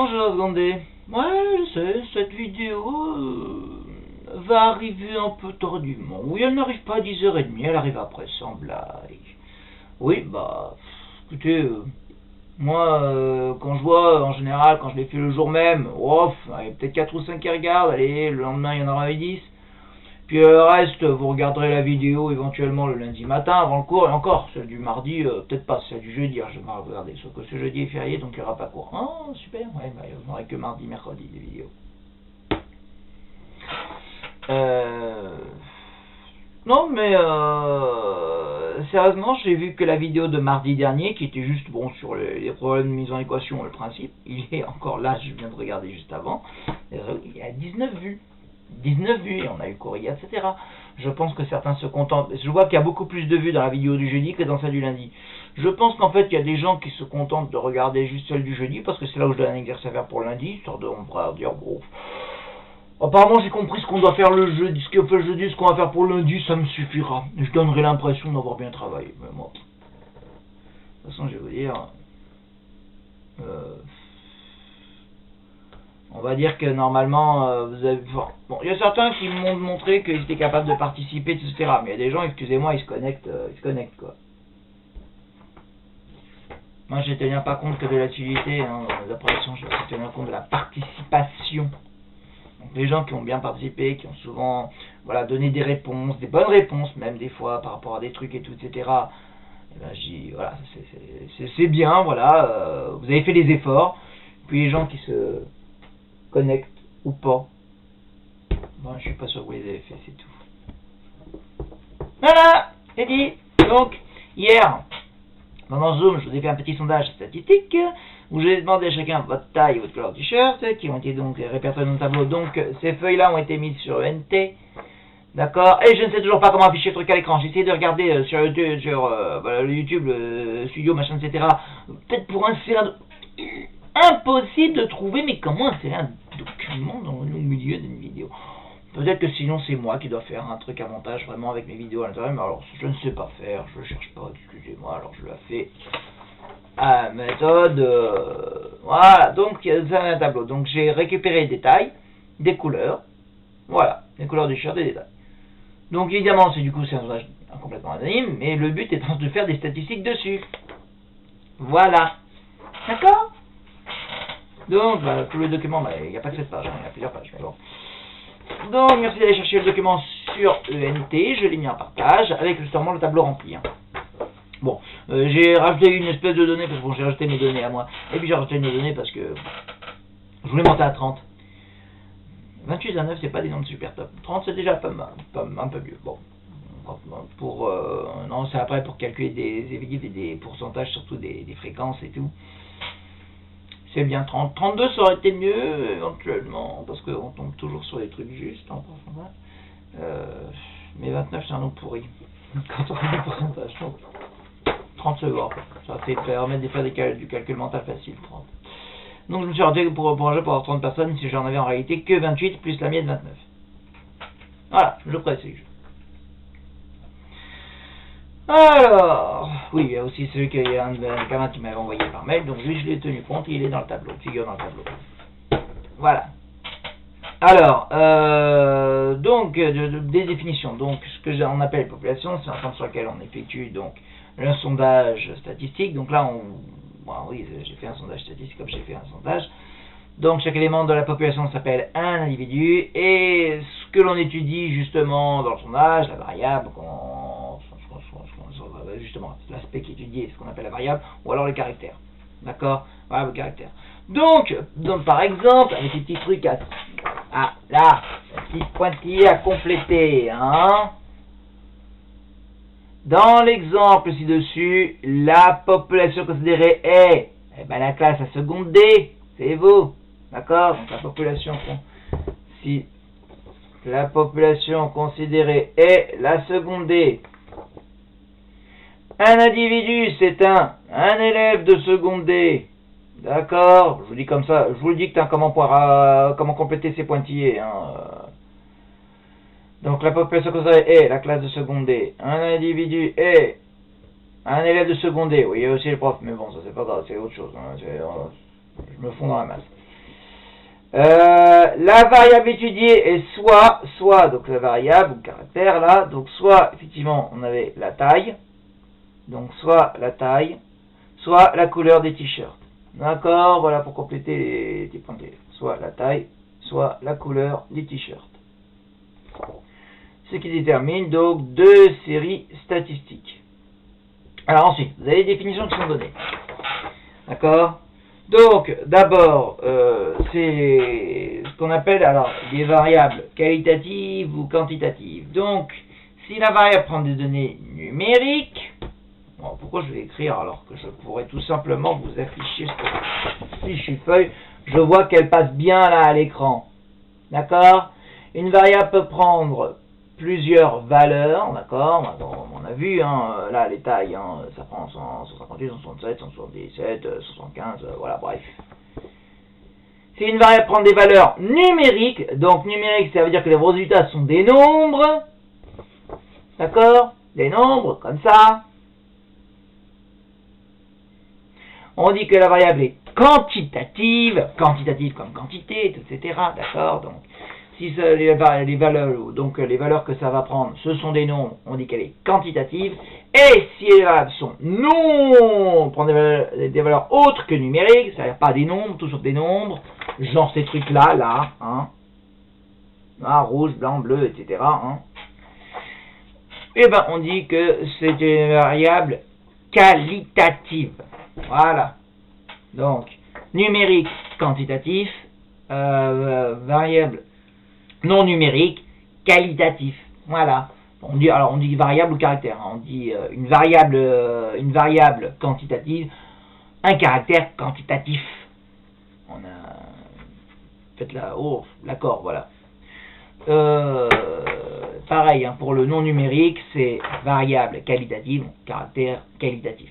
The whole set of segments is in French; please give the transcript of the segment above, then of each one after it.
Bonjour Gandé. Ouais, je sais, cette vidéo va arriver un peu tardivement. Oui, elle n'arrive pas à 10h30, elle arrive après, sans blague. Oui, bah, écoutez, moi, quand je vois, en général, quand je l'ai fait le jour même, oh, il y a peut-être 4 ou 5 qui regardent, allez, le lendemain, il y en aura 10. Puis le reste, vous regarderez la vidéo éventuellement le lundi matin avant le cours, et encore, celle du mardi, peut-être pas, celle du jeudi, je vais regarder, sauf que ce jeudi est férié, donc il n'y aura pas cours. Oh, super, ouais, bah, il n'y aura que mardi, mercredi, des vidéos. Non, mais sérieusement, j'ai vu que la vidéo de mardi dernier, qui était juste, bon, sur les problèmes de mise en équation, le principe, il est encore là, je viens de regarder juste avant, il y a 19 vues. 19 vues, et on a eu Corilla, etc. Je pense que certains se contentent. Je vois qu'il y a beaucoup plus de vues dans la vidéo du jeudi que dans celle du lundi. Je pense qu'en fait, il y a des gens qui se contentent de regarder juste celle du jeudi, parce que c'est là où je donne un exercice à faire pour lundi, histoire de, on pourra dire, bon, apparemment j'ai compris ce qu'on doit faire le jeudi, ce qu'on fait le jeudi, ce qu'on va faire pour le lundi, ça me suffira. Je donnerai l'impression d'avoir bien travaillé. Mais moi, de toute façon, je vais vous dire... on va dire que normalement, vous avez... Bon, il y a certains qui m'ont montré qu'ils étaient capables de participer, etc. Mais il y a des gens, excusez-moi, ils se connectent, quoi. Moi, je ne tenais pas compte que de l'activité, hein, dans les apparitions, je tenais compte de la participation. Donc, les gens qui ont bien participé, qui ont souvent, voilà, donné des réponses, des bonnes réponses, même des fois, par rapport à des trucs et tout, etc. Et ben, je dis, voilà, c'est bien, voilà, vous avez fait des efforts. Puis les gens qui se connectent ou pas. Bon, je suis pas sûr que vous les avez fait, c'est tout. Voilà, c'est dit. Donc, hier, pendant Zoom, je vous ai fait un petit sondage statistique où j'ai demandé à chacun votre taille et votre couleur de t-shirt, qui ont été donc répertoriés dans le tableau. Donc, ces feuilles-là ont été mises sur ENT. D'accord. Et je ne sais toujours pas comment afficher le truc à l'écran. J'ai essayé de regarder sur YouTube, voilà, le YouTube, Studio, machin, etc. Peut-être pour insérer impossible de trouver, mais comment insérer un document au milieu d'une vidéo? Peut-être que sinon c'est moi qui dois faire un truc à montage vraiment avec mes vidéos à l'intérieur, mais alors je ne sais pas faire, je cherche pas, excusez-moi, alors je la fais à méthode, voilà, donc c'est un tableau, donc j'ai récupéré des détails, des couleurs, voilà, les couleurs du shirt, des détails. Donc évidemment, c'est un sondage complètement anonyme, mais le but étant de faire des statistiques dessus. Voilà. D'accord? Donc, tous les documents, il n'y a pas que cette page, il y a plusieurs pages. Mais bon. Donc, merci d'aller chercher le document sur ENT, je l'ai mis en partage, avec justement le tableau rempli. Bon, j'ai rajouté une espèce de données, parce que bon, j'ai rajouté mes données à moi, et puis j'ai rajouté mes données parce que je voulais monter à 30. 28 à 9, c'est pas des nombres super top. 30, c'est déjà pas mal, un peu mieux. Bon, non, c'est après pour calculer des pourcentages, surtout des fréquences et tout. C'est bien 30. 32, ça aurait été mieux, éventuellement, parce qu'on tombe toujours sur des trucs justes en pourcentage. Mais 29, c'est un nombre pourri. Quand on fait le pourcentage, donc 30 secondes. Ça permet de faire du calcul mental facile, 30. Donc je me suis arrêté pour avoir 30 personnes, si j'en avais en réalité que 28, plus la mienne 29. Voilà, je précise. Alors, oui, il y a aussi celui qu'il y a un gamin qui m'avait envoyé par mail, donc lui je l'ai tenu compte, il est dans le tableau, figure dans le tableau. Voilà. Alors, donc, des définitions. Donc, ce que on appelle population, c'est l'ensemble sur lequel on effectue donc un sondage statistique. Donc là, oui, j'ai fait un sondage statistique comme j'ai fait un sondage. Donc, chaque élément de la population s'appelle un individu, et ce que l'on étudie justement dans le sondage, la variable, justement, l'aspect qui est étudié, ce qu'on appelle la variable, ou alors le caractère. D'accord? Voilà le caractère. Donc, par exemple, avec ces petits trucs là, un petit pointillé à compléter, hein. Dans l'exemple ci-dessus, la population considérée est, la classe à seconde D, c'est vous. D'accord? Donc si la population considérée est la seconde D, un individu, c'est un élève de seconde D. D'accord? Je vous dis comme ça, je vous le dis que comment compléter ces pointillés. Donc la population considérée est la classe de seconde D. Un individu est un élève de seconde D. Oui, il y a aussi le prof, mais bon, ça c'est pas grave, c'est autre chose. Je me fonds dans la masse. La variable étudiée est soit, donc la variable ou le caractère là, donc soit effectivement on avait la taille, donc soit la taille, soit la couleur des t-shirts. D'accord, voilà pour compléter les points clés. Soit la taille, soit la couleur des t-shirts. Ce qui détermine donc deux séries statistiques. Alors ensuite, vous avez les définitions qui sont données. D'accord? Donc, d'abord, c'est ce qu'on appelle alors des variables qualitatives ou quantitatives. Donc, si la variable prend des données numériques, bon, pourquoi je vais écrire alors que je pourrais tout simplement vous afficher cette fichue feuille, je vois qu'elle passe bien là à l'écran. D'accord? Une variable peut prendre plusieurs valeurs, d'accord? On a vu, hein, là, les tailles, hein, ça prend 158, 167, 177, 175, voilà, bref. Si une variable prend des valeurs numériques, donc numérique, ça veut dire que les résultats sont des nombres, d'accord? Des nombres, comme ça. On dit que la variable est quantitative, quantitative comme quantité, etc., d'accord? Donc, si les valeurs, donc les valeurs que ça va prendre, ce sont des nombres, on dit qu'elle est quantitative. Et si les variables sont non, prend des valeurs autres que numériques, c'est-à-dire pas des nombres, toujours des nombres, genre ces trucs-là, là, hein, rouge, blanc, bleu, etc., hein, et ben on dit que c'est une variable qualitative. Voilà. Donc, numérique, quantitatif, variable non numérique, qualitatif. Voilà. On dit variable ou caractère. Hein. On dit une variable quantitative, un caractère quantitatif. On a fait l'accord, voilà. Pareil, hein, pour le non numérique, c'est variable qualitative, caractère qualitatif.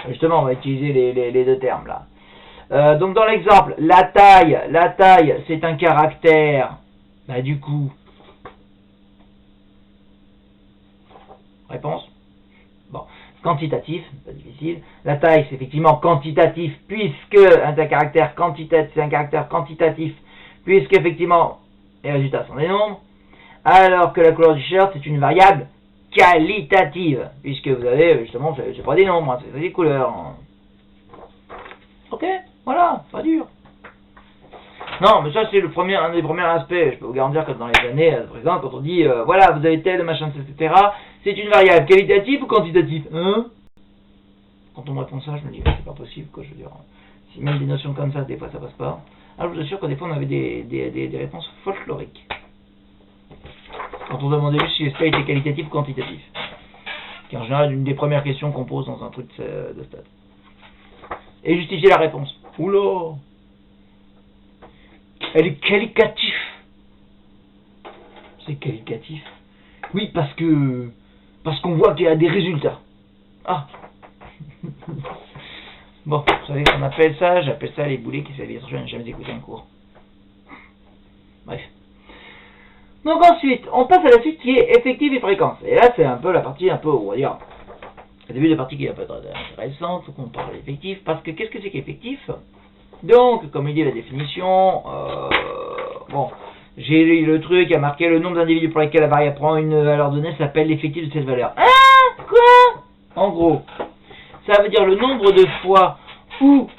Justement, on va utiliser les deux termes là. Donc dans l'exemple, la taille, c'est un caractère, bah du coup, réponse, bon, quantitatif, pas difficile. La taille, c'est effectivement quantitatif, puisque c'est un caractère quantitatif, puisque effectivement, les résultats sont des nombres, alors que la couleur du shirt, c'est une variable qualitative, puisque vous avez, justement, c'est pas des nombres, hein, c'est des couleurs. Hein. Ok? Voilà, pas dur. Non, mais ça c'est un des premiers aspects. Je peux vous garantir que dans les années présentes, quand on dit voilà, vous avez tel machin, etc., c'est une variable qualitative ou quantitative, hein? Quand on me répond ça, je me dis c'est pas possible, quoi. Je veux dire, si même des notions comme ça, des fois ça passe pas. Alors je vous assure que des fois on avait des réponses folkloriques. Quand on demandait juste si l'espace était qualitatif ou quantitatif, qui est en général une des premières questions qu'on pose dans un truc de stade. Et justifier la réponse. Oula! Elle est qualificatif. C'est qualificatif. Oui, parce qu'on voit qu'il y a des résultats. Ah. Bon, vous savez qu'on appelle ça, j'appelle ça les boulets qui s'avirent. Je n'ai jamais écouté un cours. Bref. Donc ensuite, on passe à la suite qui est effective et fréquence. Et là, c'est un peu la partie on va dire, le début de partie qui est un peu intéressante, faut qu'on parle effectif, parce que qu'est-ce que c'est qu'effectif? Donc, comme il dit la définition, bon, j'ai lu le truc, il y a marqué le nombre d'individus pour lesquels la variable prend une valeur donnée s'appelle l'effectif de cette valeur. Ah, quoi? En gros, ça veut dire le nombre de fois où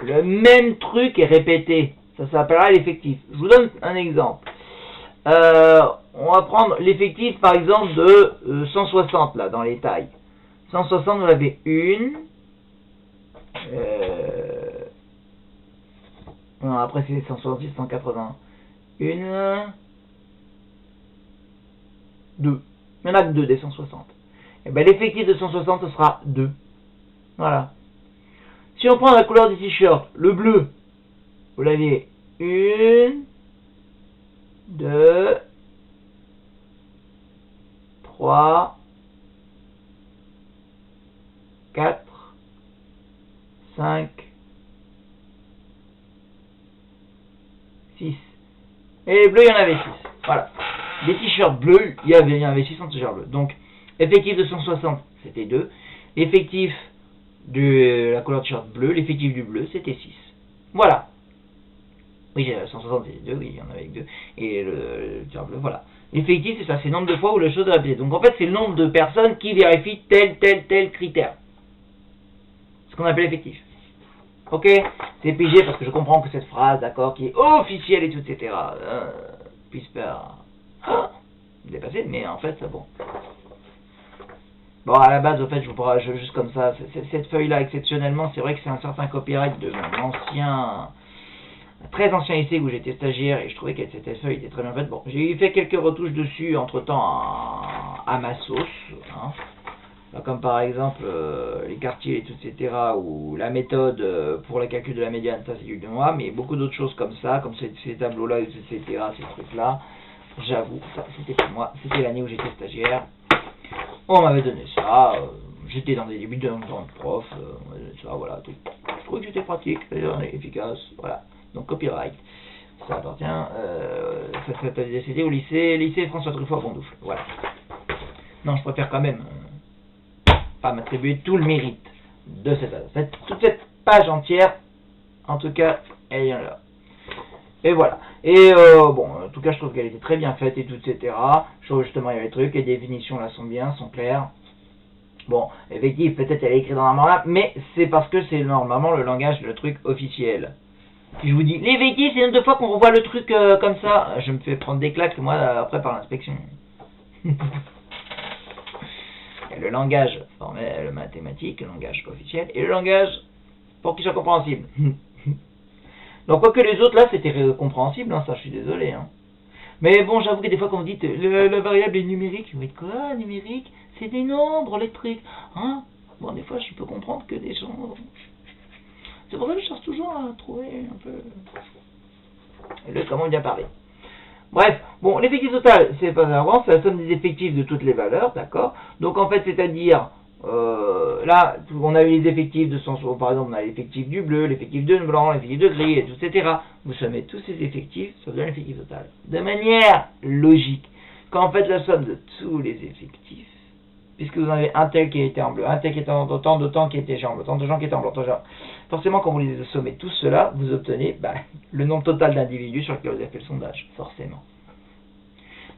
le même truc est répété. Ça s'appellera l'effectif. Je vous donne un exemple. On va prendre l'effectif par exemple de 160 là dans les tailles. 160, vous avez une. Non, après c'est 166, 180. Une. Deux. Il y en a que deux des 160. Et bien l'effectif de 160 ce sera 2. Voilà. Si on prend la couleur du t-shirt, le bleu, vous l'avez 1, 2, 3, 4, 5, 6. Et les bleus, il y en avait 6. Voilà. Des t-shirts bleus, il y en avait 6 en t-shirt bleu. Donc, effectif de 160, c'était 2. Effectif de la couleur t-shirt bleu, l'effectif du bleu, c'était 6. Voilà. Oui, j'ai 162, oui, il y en avait deux. Et le bleu, voilà. L'effectif, c'est ça, c'est le nombre de fois où la chose est répétée. Donc en fait, c'est le nombre de personnes qui vérifient tel critère. Ce qu'on appelle effectif. Ok, c'est pigé parce que je comprends que cette phrase, d'accord, qui est officielle et tout, etc., puisse faire dépasser, mais en fait, bon. Bon, à la base, au fait, juste comme ça, cette feuille-là, exceptionnellement, c'est vrai que c'est un certain copyright de mon très ancien lycée où j'étais stagiaire et je trouvais que cette feuille était très bien faite. Bon, j'ai fait quelques retouches dessus entre-temps à ma sauce, hein. Comme par exemple les quartiers et tout, etc., ou la méthode pour le calcul de la médiane, ça c'est du de moi, mais beaucoup d'autres choses comme ça, comme ces tableaux-là, etc., ces trucs-là, j'avoue, ça c'était pour moi, c'était l'année où j'étais stagiaire, on m'avait donné ça, j'étais dans des débuts de prof, on m'avait donné ça, voilà, tout. Je trouvais que c'était pratique, efficace, voilà, donc copyright, ça appartient, c'était au lycée François Truffaut à Bondoufle, voilà. Non, je préfère quand même pas m'attribuer tout le mérite de toute cette page entière, en tout cas, elle est là. Et voilà. Et bon, en tout cas, je trouve qu'elle était très bien faite et tout, etc. Je trouve justement, il y a les trucs, les définitions là sont bien, sont claires. Bon, effectivement, peut-être elle est écrite dans un là, mais c'est parce que c'est normalement le langage, le truc officiel. Si je vous dis, l'effectif, c'est une deux fois qu'on revoit le truc comme ça, je me fais prendre des claques, moi, après par l'inspection. Le langage formel, le mathématique, le langage officiel et le langage pour qu'il soit compréhensible. Donc quoi que les autres là c'était compréhensible, hein, ça je suis désolé. Hein. Mais bon, j'avoue que des fois quand vous dites la variable est numérique, vous dites quoi numérique? C'est des nombres les trucs. Hein? Bon, des fois je peux comprendre que des gens... C'est pour ça que je cherche toujours à trouver un peu comment bien parler. Bref, bon, l'effectif total, c'est pas avant, c'est la somme des effectifs de toutes les valeurs, d'accord? Donc en fait, c'est-à-dire, là, on a eu les effectifs de sens, par exemple, on a l'effectif du bleu, l'effectif de blanc, l'effectif de gris, et tout, etc. Vous sommez tous ces effectifs, ça vous donne l'effectif total. De manière logique, quand on fait la somme de tous les effectifs, puisque vous en avez un tel qui était en bleu, un tel qui était en autant de temps qui était en bleu, autant de gens qui étaient en blanc, forcément, quand vous les sommez tous cela, vous obtenez le nombre total d'individus sur lesquels vous avez fait le sondage, forcément.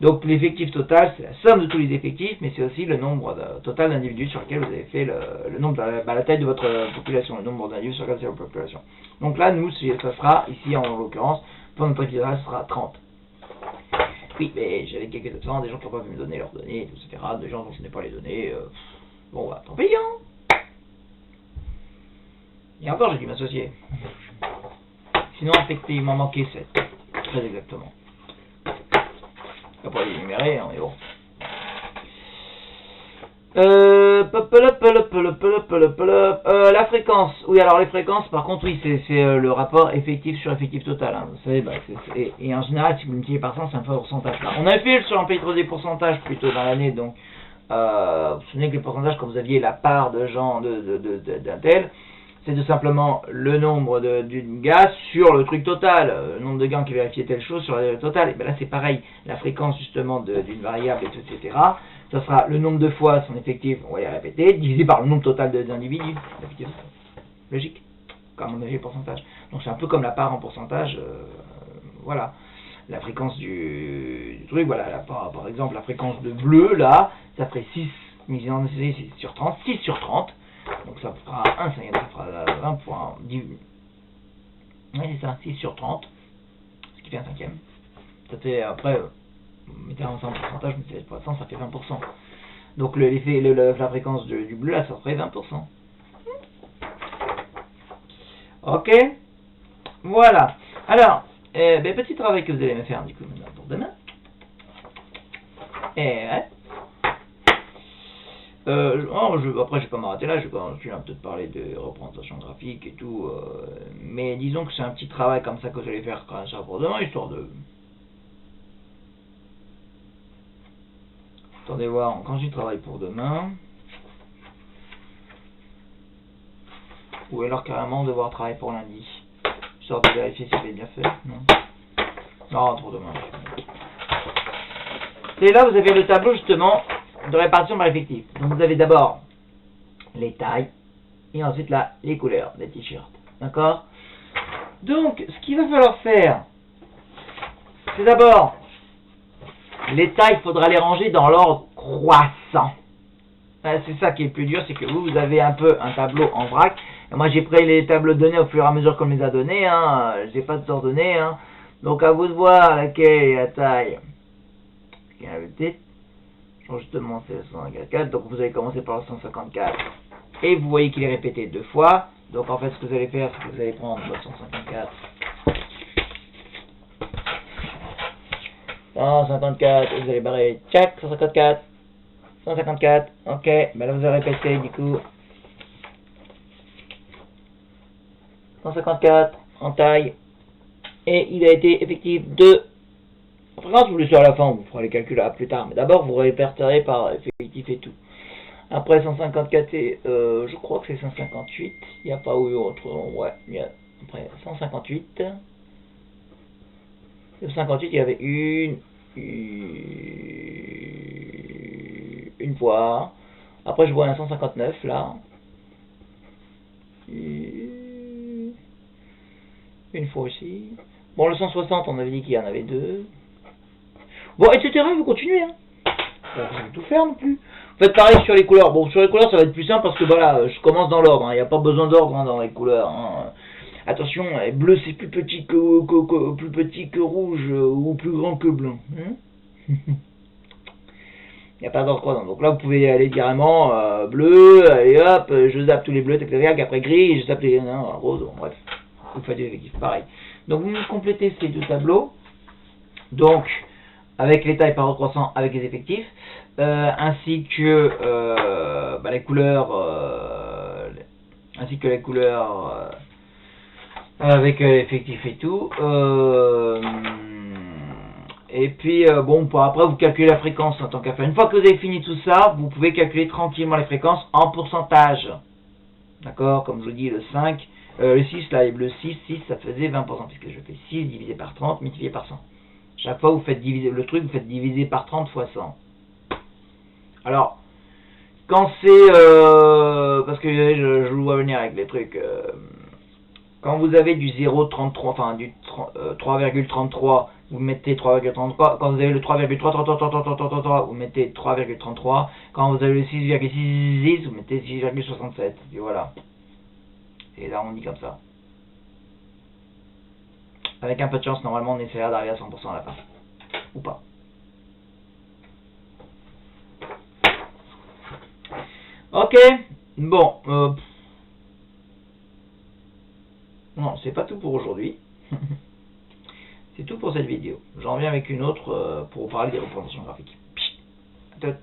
Donc l'effectif total, c'est la somme de tous les effectifs, mais c'est aussi le nombre total d'individus sur lesquels vous avez fait le nombre, la taille de votre population, le nombre d'individus sur lesquels vous avez votre population. Donc là, nous, ça sera, ici en l'occurrence, pour notre effectif total, ce sera 30. Oui, mais j'avais quelques absents, des gens qui n'ont pas pu me donner leurs données, etc., des gens dont je n'ai pas les données, bon, bah, tant pis, hein. Et encore, j'ai dû m'associer. Sinon, effectivement, il m'en manquait 7. Très exactement. On va pas les énumérer, hein, mais bon. La fréquence. Oui, alors les fréquences, par contre, oui, c'est le rapport effectif sur effectif total. Hein. Vous savez, et en général, si vous multipliez par 100, c'est un pourcentage. Là. On avait fait sur l'amplitude des pourcentages plutôt dans l'année, donc vous vous souvenez que les pourcentages, quand vous aviez la part de gens d'un tel, c'est tout simplement le nombre d'une gars sur le truc total, le nombre de gars qui vérifiaient telle chose sur le total. Et bien là c'est pareil, la fréquence justement d'une variable, etc. Ça sera le nombre de fois son effectif, on va y répéter, divisé par le nombre total d'individus. Logique, comme on a vu le pourcentage. Donc c'est un peu comme la part en pourcentage, voilà. La fréquence du truc, voilà, par exemple la fréquence de bleu, là, ça ferait 6 sur 30, 6 sur 30. Donc ça fera 1 cinquième, ça fera 1.10. Oui, c'est ça, 6 sur 30. Ce qui fait un cinquième. Ça fait après, mettez en pourcentage, mais c'est pas 100, ça fait 20%. Donc la fréquence du bleu, là, ça ferait 20%. Ok. Voilà. Alors, petit travail que vous allez me faire du coup maintenant pour demain. Après, je vais pas m'arrêter là, je vais peut-être parler de représentation graphique et tout, mais disons que c'est un petit travail comme ça que je vais faire quand ça pour demain, histoire de... Attendez voir, quand je travaille pour demain, ou alors carrément devoir travailler pour lundi, histoire de vérifier si j'ai bien fait, non, pour demain. Et là, vous avez le tableau justement de répartition par effectif. Donc vous avez d'abord les tailles et ensuite là les couleurs des t-shirts. D'accord? Donc, ce qu'il va falloir faire, c'est d'abord, les tailles, il faudra les ranger dans l'ordre croissant. C'est ça qui est le plus dur, c'est que vous avez un peu un tableau en vrac. Et moi, j'ai pris les tableaux de données au fur et à mesure qu'on me les a donnés. Je n'ai pas de ordonnées. Donc, à vous de voir laquelle est la taille. Qui est la plus petite. Justement, c'est le 154. Donc, vous allez commencer par le 154. Et vous voyez qu'il est répété 2 fois. Donc, en fait, ce que vous allez faire, c'est que vous allez prendre le 154. 154, vous allez barrer, tchac, 154, 154, ok, ben là vous allez répéter du coup, 154 en taille, et il a été effectif de fréquence, vous le saurez à la fin, vous ferez les calculs plus tard, mais d'abord vous répertorez par effectif et tout. Après 154, je crois que c'est 158, il n'y a pas eu autre, ouais, il y a, après 158, 58, il y avait une fois. Après, je vois un 159 là. Une fois aussi. Bon, le 160, on avait dit qu'il y en avait 2. Bon, etc. Vous continuez. Vous pouvez tout faire non plus. Faites pareil sur les couleurs. Bon, sur les couleurs, ça va être plus simple parce que voilà, je commence dans l'ordre. Il n'y a pas besoin d'ordre dans les couleurs. Attention, bleu c'est plus petit que rouge ou plus grand que blanc. Il n'y a pas d'ordre croisant. Donc là, vous pouvez aller carrément bleu, allez hop, je zappe tous les bleus, etc. Après gris, et je zappe les roses. Bon, bref, vous faites des effectifs pareil. Donc vous complétez ces 2 tableaux. Donc, avec les tailles par ordre croissant, avec les effectifs, ainsi que les couleurs, avec l'effectif et tout. Et puis, après, vous calculez la fréquence en tant qu'affaire. Une fois que vous avez fini tout ça, vous pouvez calculer tranquillement les fréquences en pourcentage. D'accord? Comme je vous dis, le 5, le 6, là, le 6, ça faisait 20%, puisque je fais 6 divisé par 30, multiplié par 100. Chaque fois, vous faites diviser le truc, vous faites diviser par 30 fois 100. Alors, quand c'est... parce que je vous vois venir avec les trucs... quand vous avez du 0,33, enfin du 3,33, vous mettez 3,33. Quand vous avez le 3,3, vous mettez 3,33. Quand vous avez le 6,66, vous mettez 6,67. Et voilà. Et là, on dit comme ça. Avec un peu de chance, normalement, on essaiera d'arriver à 100% à la fin. Ou pas. Ok. Bon. Non, c'est pas tout pour aujourd'hui. C'est tout pour cette vidéo. J'en reviens avec une autre pour vous parler des représentations graphiques. Tout.